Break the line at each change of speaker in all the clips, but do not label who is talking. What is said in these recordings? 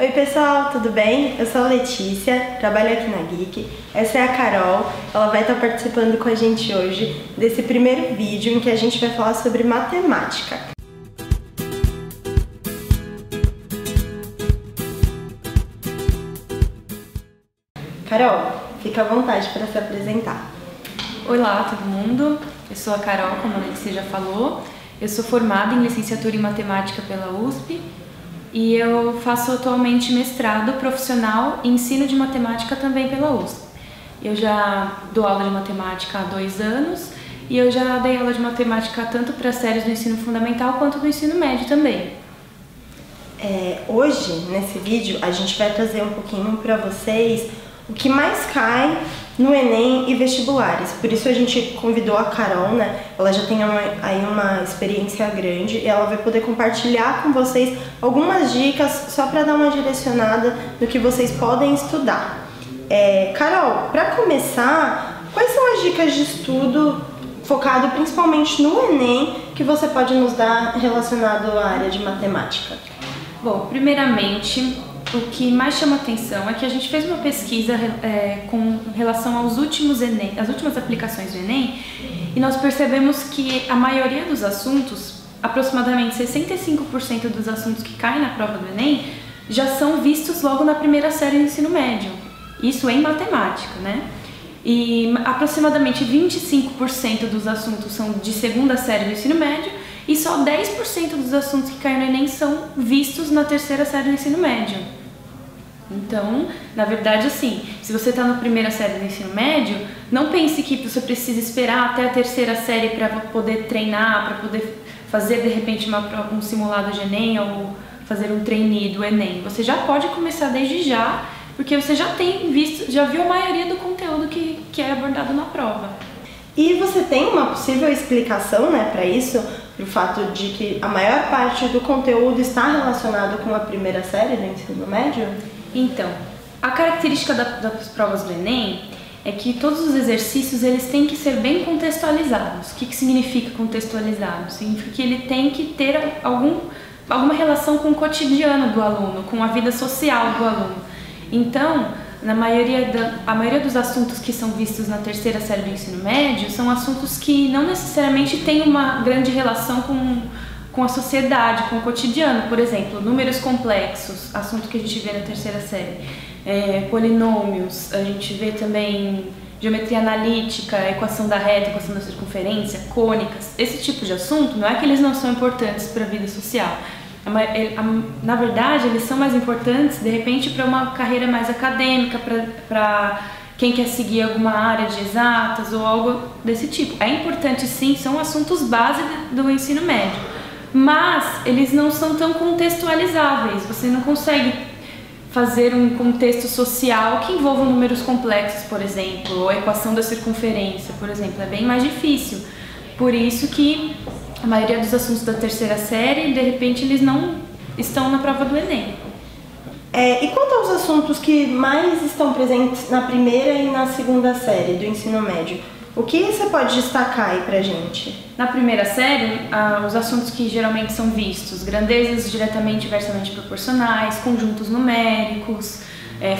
Oi pessoal, tudo bem? Eu sou a Letícia, trabalho aqui na Geek. Essa é a Carol, ela vai estar participando com a gente hoje desse primeiro vídeo em que a gente vai falar sobre matemática. Carol, fica à vontade para se apresentar.
Olá todo mundo, eu sou a Carol, como a Letícia já falou. Eu sou formada em licenciatura em matemática pela USP e eu faço atualmente mestrado profissional em ensino de matemática também pela USP. Eu já dou aula de matemática há 2 anos e eu já dei aula de matemática tanto para séries do ensino fundamental quanto do ensino médio também.
Hoje, nesse vídeo, a gente vai trazer um pouquinho para vocês o que mais cai no Enem e vestibulares. Por isso a gente convidou a Carol, né? Ela já tem aí uma experiência grande e ela vai poder compartilhar com vocês algumas dicas só para dar uma direcionada no que vocês podem estudar. Carol, para começar, quais são as dicas de estudo focado principalmente no Enem que você pode nos dar relacionado à área de matemática?
Bom, primeiramente, o que mais chama atenção é que a gente fez uma pesquisa com relação aos últimos Enem, as últimas aplicações do Enem, e nós percebemos que a maioria dos assuntos, aproximadamente 65% dos assuntos que caem na prova do Enem, já são vistos logo na primeira série do ensino médio. Isso em matemática, né? E aproximadamente 25% dos assuntos são de segunda série do ensino médio e só 10% dos assuntos que caem no Enem são vistos na terceira série do ensino médio. Então, na verdade, assim, se você está na primeira série do ensino médio, não pense que você precisa esperar até a terceira série para poder treinar, para poder fazer de repente um simulado de Enem ou fazer um trainee do Enem. Você já pode começar desde já, porque você já tem visto, já viu a maioria do conteúdo que é abordado na prova.
E você tem uma possível explicação, né, para isso, para o fato de que a maior parte do conteúdo está relacionado com a primeira série do ensino médio?
Então, a característica das provas do Enem é que todos os exercícios eles têm que ser bem contextualizados. O que significa contextualizado? Significa que ele tem que ter alguma relação com o cotidiano do aluno, com a vida social do aluno. Então, a maioria dos assuntos que são vistos na terceira série do ensino médio são assuntos que não necessariamente têm uma grande relação com a sociedade, com o cotidiano. Por exemplo, números complexos, assunto que a gente vê na terceira série, polinômios, a gente vê também geometria analítica, equação da reta, equação da circunferência, cônicas. Esse tipo de assunto não é que eles não são importantes para a vida social. Na verdade, eles são mais importantes, de repente, para uma carreira mais acadêmica, para quem quer seguir alguma área de exatas ou algo desse tipo. É importante sim, são assuntos base do ensino médio, mas eles não são tão contextualizáveis. Você não consegue fazer um contexto social que envolva números complexos, por exemplo, ou a equação da circunferência, por exemplo. É bem mais difícil. Por isso que a maioria dos assuntos da terceira série, de repente, eles não estão na prova do Enem.
E quanto aos assuntos que mais estão presentes na primeira e na segunda série do ensino médio, o que você pode destacar aí pra gente?
Na primeira série, os assuntos que geralmente são vistos: grandezas diretamente e inversamente proporcionais, conjuntos numéricos,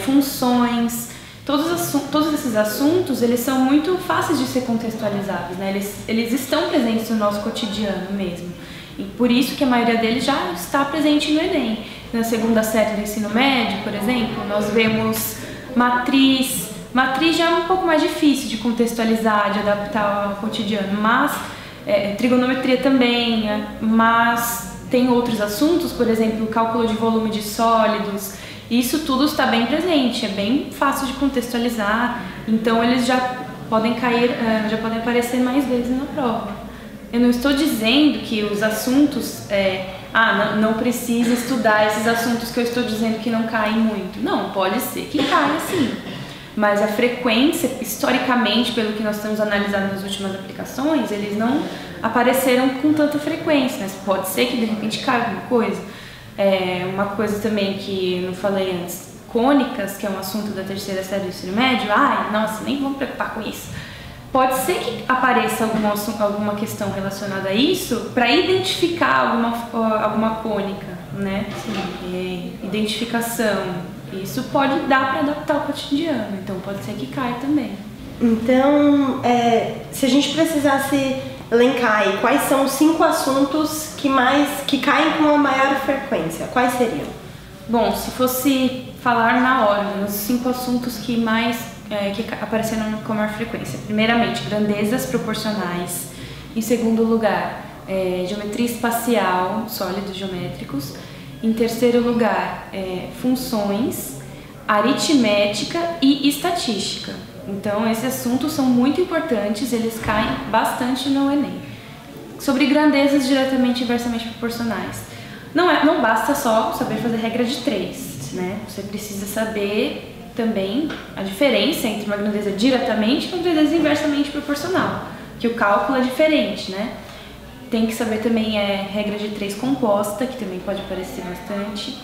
funções. Todos esses assuntos, eles são muito fáceis de ser contextualizados, né? Eles estão presentes no nosso cotidiano mesmo. E por isso que a maioria deles já está presente no Enem. Na segunda série do ensino médio, por exemplo, nós vemos matriz. Matriz já é um pouco mais difícil de contextualizar, de adaptar ao cotidiano, mas trigonometria também, mas tem outros assuntos, por exemplo, cálculo de volume de sólidos. Isso tudo está bem presente, é bem fácil de contextualizar, então eles já podem aparecer mais vezes na prova. Eu não estou dizendo que os assuntos, não precisa estudar esses assuntos que eu estou dizendo que não caem muito. Não, pode ser que caia sim, mas a frequência, historicamente, pelo que nós temos analisado nas últimas aplicações, eles não apareceram com tanta frequência, mas pode ser que de repente caia alguma coisa. Uma coisa também que eu não falei antes, cônicas, que é um assunto da terceira série do ensino médio, nossa, nem vamos preocupar com isso. Pode ser que apareça alguma questão relacionada a isso para identificar alguma cônica, né? Identificação. Isso pode dar para adaptar o cotidiano, então pode ser que caia também.
Então, se a gente precisasse elencar aí, quais são os 5 assuntos que caem com a maior frequência, quais seriam?
Bom, se fosse falar na ordem, os 5 assuntos que mais que apareceram com maior frequência. Primeiramente, grandezas proporcionais. Em segundo lugar, geometria espacial, sólidos geométricos. Em terceiro lugar, funções, aritmética e estatística. Então, esses assuntos são muito importantes, eles caem bastante no Enem. Sobre grandezas diretamente e inversamente proporcionais. Não basta só saber fazer regra de 3, né? Você precisa saber também a diferença entre uma grandeza diretamente e uma grandeza inversamente proporcional, que o cálculo é diferente, né? Tem que saber também regra de 3 composta, que também pode aparecer bastante.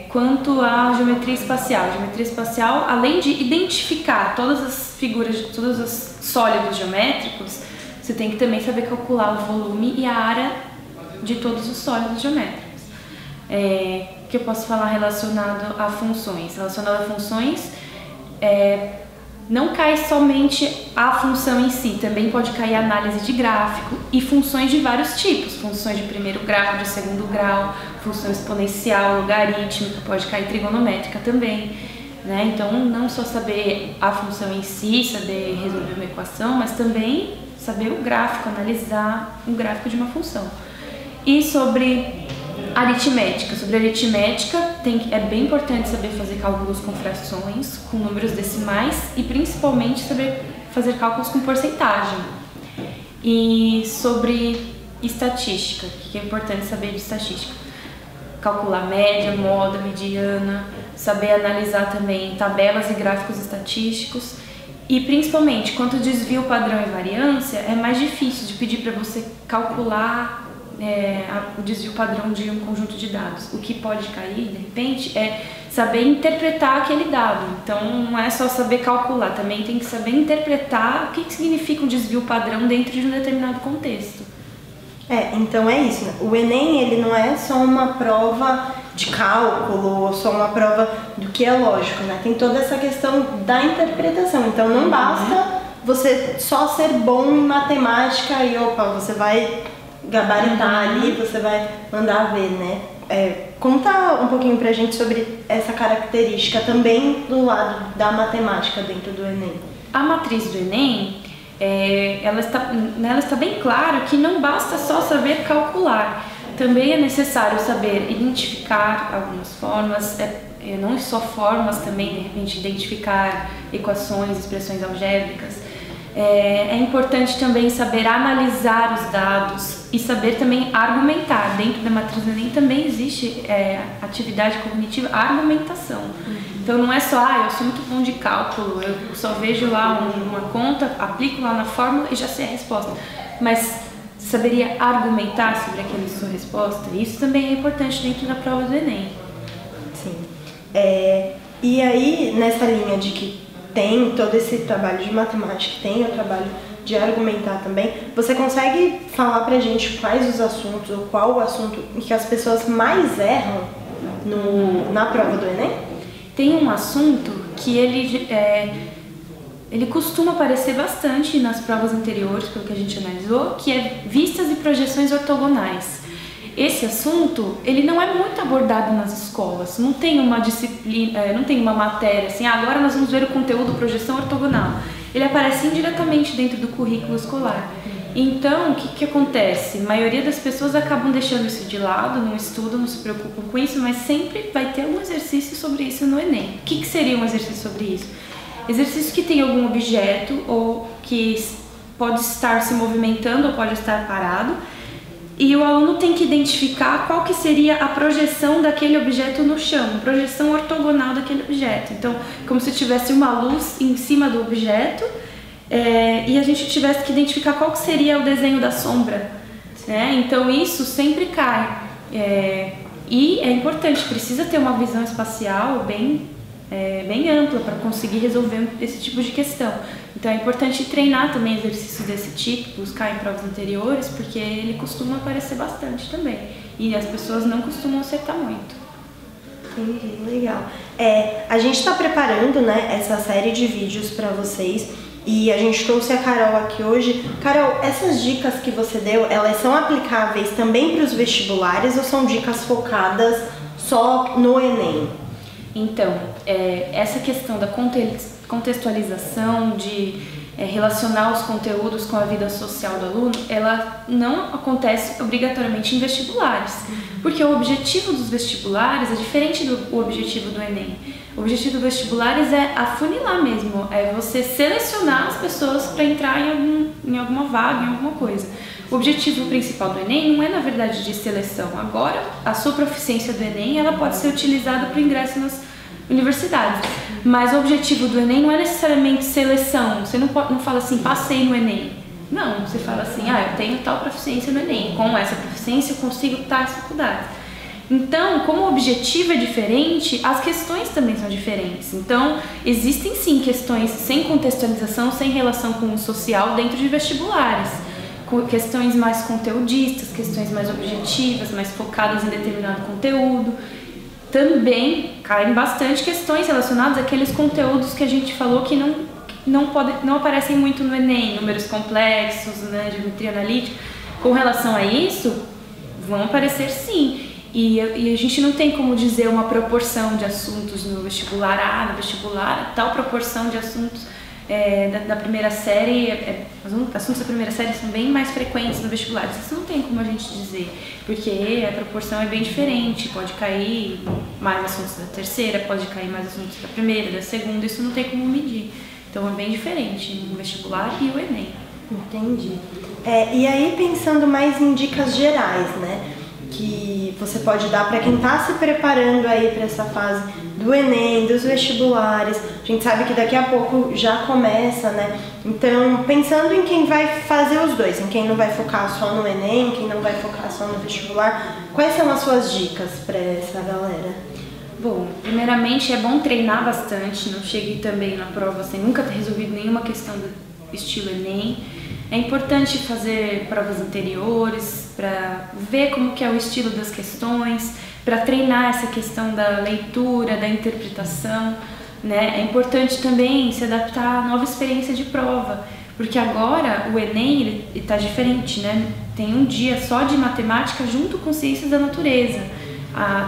Quanto à geometria espacial. Geometria espacial, além de identificar todas as figuras, todos os sólidos geométricos, você tem que também saber calcular o volume e a área de todos os sólidos geométricos. Que eu posso falar relacionado a funções. Relacionado a funções, não cai somente a função em si, também pode cair a análise de gráfico e funções de vários tipos, funções de primeiro grau, de segundo grau, função exponencial, logarítmica, pode cair trigonométrica também, né? Então, não só saber a função em si, saber resolver uma equação, mas também saber o gráfico, analisar um gráfico de uma função. E sobre aritmética. Sobre aritmética, é bem importante saber fazer cálculos com frações, com números decimais e principalmente saber fazer cálculos com porcentagem. E sobre estatística, o que é importante saber de estatística? Calcular média, moda, mediana, saber analisar também tabelas e gráficos estatísticos. E principalmente, quanto desvio, padrão e variância, é mais difícil de pedir para você calcular o desvio padrão de um conjunto de dados. O que pode cair, de repente, é saber interpretar aquele dado. Então, não é só saber calcular, também tem que saber interpretar o que significa um desvio padrão dentro de um determinado contexto.
Então é isso, né? O Enem, ele não é só uma prova de cálculo, ou só uma prova do que é lógico, né? Tem toda essa questão da interpretação. Então, não basta você só ser bom em matemática e, você vai gabaritar ali, você vai mandar ver, né? Conta um pouquinho pra gente sobre essa característica também do lado da matemática dentro do Enem.
A matriz do Enem, ela está bem claro que não basta só saber calcular, também é necessário saber identificar algumas formas, não só formas também, de repente identificar equações, expressões algébricas. É importante também saber analisar os dados e saber também argumentar. Dentro da matriz do Enem também existe atividade cognitiva, argumentação. Então não é só, eu sou muito bom de cálculo, eu só vejo lá uma conta, aplico lá na fórmula e já sei a resposta. Mas saberia argumentar sobre aquela sua resposta? Isso também é importante dentro da prova do Enem.
Sim. E aí, nessa linha de que tem todo esse trabalho de matemática, tem o trabalho de argumentar também, você consegue falar pra gente quais os assuntos, ou qual o assunto em que as pessoas mais erram na prova do Enem?
Tem um assunto que ele costuma aparecer bastante nas provas anteriores, pelo que a gente analisou, que é vistas e projeções ortogonais. Esse assunto, ele não é muito abordado nas escolas, não tem uma disciplina, não tem uma matéria assim, agora nós vamos ver o conteúdo projeção ortogonal. Ele aparece indiretamente dentro do currículo escolar. Então, o que acontece? A maioria das pessoas acabam deixando isso de lado, não estudam, não se preocupam com isso, mas sempre vai ter um exercício sobre isso no Enem. O que seria um exercício sobre isso? Exercício que tem algum objeto ou que pode estar se movimentando ou pode estar parado, e o aluno tem que identificar qual que seria a projeção daquele objeto no chão, a projeção ortogonal daquele objeto. Então, como se tivesse uma luz em cima do objeto e a gente tivesse que identificar qual que seria o desenho da sombra, né? Então, isso sempre cai. E é importante, precisa ter uma visão espacial bem ampla para conseguir resolver esse tipo de questão. Então é importante treinar também exercícios desse tipo, buscar em provas anteriores, porque ele costuma aparecer bastante também. e as pessoas não costumam acertar muito.
Entendi, legal. A gente está preparando, né, essa série de vídeos para vocês e a gente trouxe a Carol aqui hoje. Carol, essas dicas que você deu, elas são aplicáveis também para os vestibulares ou são dicas focadas só no Enem?
Então, essa questão da contextualização, de relacionar os conteúdos com a vida social do aluno, ela não acontece obrigatoriamente em vestibulares, porque o objetivo dos vestibulares é diferente do objetivo do Enem. O objetivo dos vestibulares é afunilar mesmo, é você selecionar as pessoas para entrar em alguma vaga, em alguma coisa. O objetivo principal do Enem não é, na verdade, de seleção. Agora, a sua proficiência do Enem ela pode ser utilizada para o ingresso nas universidades. Mas o objetivo do Enem não é necessariamente seleção. Você não fala assim, passei no Enem. Não, você fala assim, eu tenho tal proficiência no Enem. Com essa proficiência eu consigo tais faculdades. Então, como o objetivo é diferente, as questões também são diferentes. Então, existem sim questões sem contextualização, sem relação com o social dentro de vestibulares. Questões mais conteudistas, questões mais objetivas, mais focadas em determinado conteúdo. Também caem bastante questões relacionadas àqueles conteúdos que a gente falou que não aparecem muito no Enem, números complexos, né, geometria analítica. Com relação a isso, vão aparecer sim. E a gente não tem como dizer uma proporção de assuntos no vestibular, no vestibular, tal proporção de assuntos da primeira série, os assuntos da primeira série são bem mais frequentes no vestibular. Isso não tem como a gente dizer, porque a proporção é bem diferente, pode cair mais assuntos da terceira, pode cair mais assuntos da primeira, da segunda, isso não tem como medir. Então é bem diferente no vestibular e o Enem.
Entendi. E aí pensando mais em dicas gerais, né, que você pode dar para quem está se preparando aí para essa fase do Enem, dos vestibulares. A gente sabe que daqui a pouco já começa, né? Então, pensando em quem vai fazer os dois, em quem não vai focar só no Enem, quem não vai focar só no vestibular, quais são as suas dicas para essa galera?
Bom, primeiramente é bom treinar bastante, não chegue também na prova sem nunca ter resolvido nenhuma questão do estilo Enem. É importante fazer provas anteriores para ver como que é o estilo das questões, para treinar essa questão da leitura, da interpretação, né? É importante também se adaptar à nova experiência de prova, porque agora o Enem ele está diferente, né? Tem um dia só de matemática junto com ciências da natureza.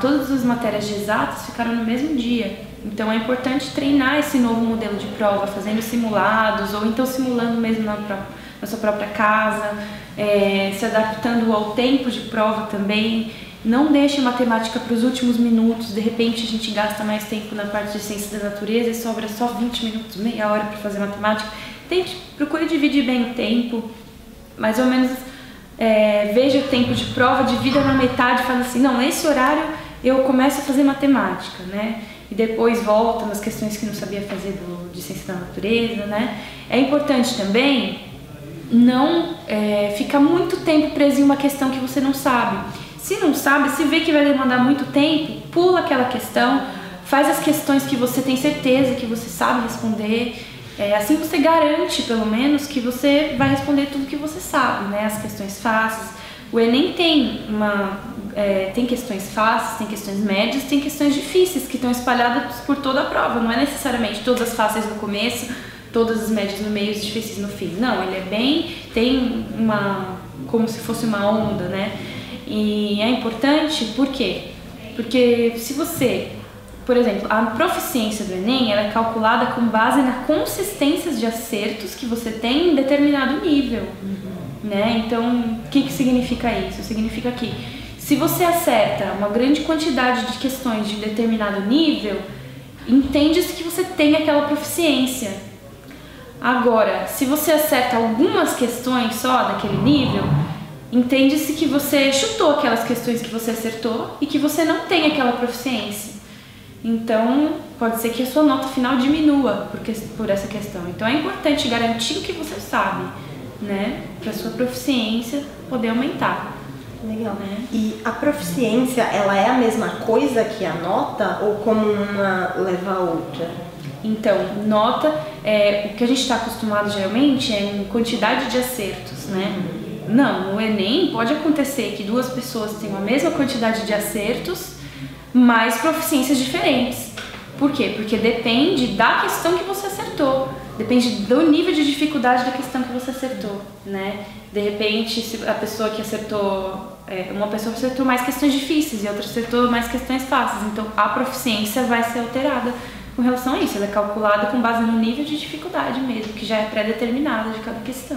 Todas as matérias de exatas ficaram no mesmo dia. Então é importante treinar esse novo modelo de prova, fazendo simulados ou então simulando mesmo na sua própria casa, se adaptando ao tempo de prova também. Não deixe matemática para os últimos minutos, de repente a gente gasta mais tempo na parte de ciência da natureza e sobra só 20 minutos, meia hora para fazer matemática. Procure dividir bem o tempo, mais ou menos veja o tempo de prova, divida na metade, fala assim, não, nesse horário eu começo a fazer matemática, né? E depois volta nas questões que não sabia fazer de ciência da natureza, né? É importante também não ficar muito tempo preso em uma questão que você não sabe. Se não sabe, se vê que vai demandar muito tempo, pula aquela questão, faz as questões que você tem certeza que você sabe responder. Assim você garante, pelo menos, que você vai responder tudo que você sabe, né? As questões fáceis. O Enem tem questões fáceis, tem questões médias, tem questões difíceis que estão espalhadas por toda a prova. Não é necessariamente todas as fáceis no começo, todas as médias no meio e as difíceis no fim. Não, ele tem como se fosse uma onda, né? E é importante, por quê? Porque se você, por exemplo, a proficiência do Enem ela é calculada com base na consistência de acertos que você tem em determinado nível, né? Então, o que significa isso? Significa que se você acerta uma grande quantidade de questões de determinado nível, entende-se que você tem aquela proficiência. Agora, se você acerta algumas questões só daquele nível, entende-se que você chutou aquelas questões que você acertou e que você não tem aquela proficiência. Então, pode ser que a sua nota final diminua por essa questão. Então, é importante garantir o que você sabe, né? Para a sua proficiência poder aumentar.
Legal. Né? E a proficiência, ela é a mesma coisa que a nota ou como uma leva a outra?
Então, nota, o que a gente está acostumado geralmente é em quantidade de acertos, né? Não, no Enem pode acontecer que duas pessoas tenham a mesma quantidade de acertos, mas proficiências diferentes. Por quê? Porque depende da questão que você acertou, depende do nível de dificuldade da questão que você acertou, né? De repente, se a pessoa que acertou, uma pessoa acertou mais questões difíceis e outra acertou mais questões fáceis, então a proficiência vai ser alterada com relação a isso. Ela é calculada com base no nível de dificuldade mesmo, que já é pré-determinada de cada questão.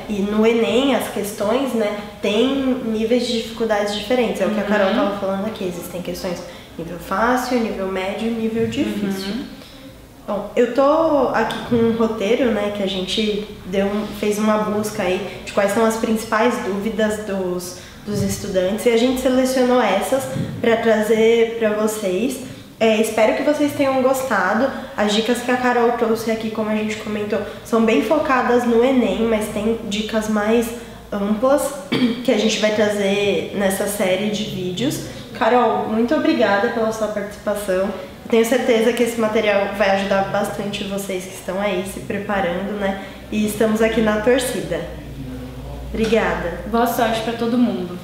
E no Enem as questões, né, tem níveis de dificuldades diferentes. É o que a Carol estava falando aqui. Existem questões nível fácil, nível médio e nível difícil. Bom, eu tô aqui com um roteiro, né, que a gente fez uma busca aí de quais são as principais dúvidas dos estudantes e a gente selecionou essas para trazer para vocês. Espero que vocês tenham gostado. As dicas que a Carol trouxe aqui, como a gente comentou, são bem focadas no Enem, mas tem dicas mais amplas que a gente vai trazer nessa série de vídeos. Carol, muito obrigada pela sua participação. Tenho certeza que esse material vai ajudar bastante vocês que estão aí se preparando, né? E estamos aqui na torcida. Obrigada.
Boa sorte para todo mundo.